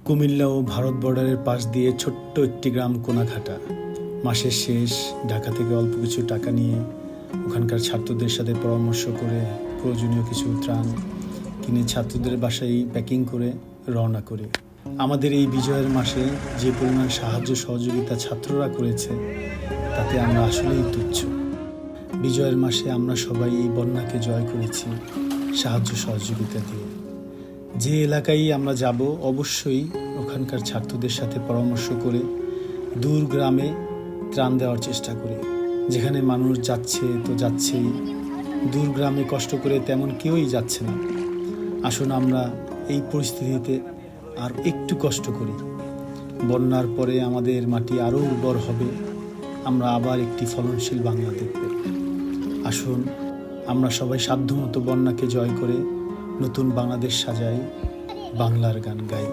কুমিল্লা ও ভারত বর্ডারের পাশ দিয়ে ছোট্ট একটি গ্রাম কোনাঘাটা। মাসের শেষ ঢাকা থেকে অল্প কিছু টাকা নিয়ে ওখানকার ছাত্রদের সাথে পরামর্শ করে প্রয়োজনীয় কিছু ত্রাণ কিনে ছাত্রদের বাসায় প্যাকিং করে রওনা করি। আমাদের এই বিজয়ের মাসে যে পরিমাণ সাহায্য সহযোগিতা ছাত্ররা করেছে তাতে আমরা আসলেই তুচ্ছ। বিজয়ের মাসে আমরা সবাই এই বন্যাকে জয় করেছি সাহায্য সহযোগিতা দিয়ে। যে এলাকায় আমরা যাব অবশ্যই ওখানকার ছাত্রদের সাথে পরামর্শ করে দূর গ্রামে ত্রাণ দেওয়ার চেষ্টা করি। যেখানে মানুষ যাচ্ছে তো যাচ্ছেই, দূর গ্রামে কষ্ট করে তেমন কেউই যাচ্ছে না। আসুন আমরা এই পরিস্থিতিতে আর একটু কষ্ট করি। বন্যার পরে আমাদের মাটি আরও উর্বর হবে, আমরা আবার একটি ফলনশীল বাংলা দেখব। আসুন আমরা সবাই সাধ্যমতো বন্যাকে জয় করে নতুন বাংলাদেশ সাজাই, বাংলার গান গাই।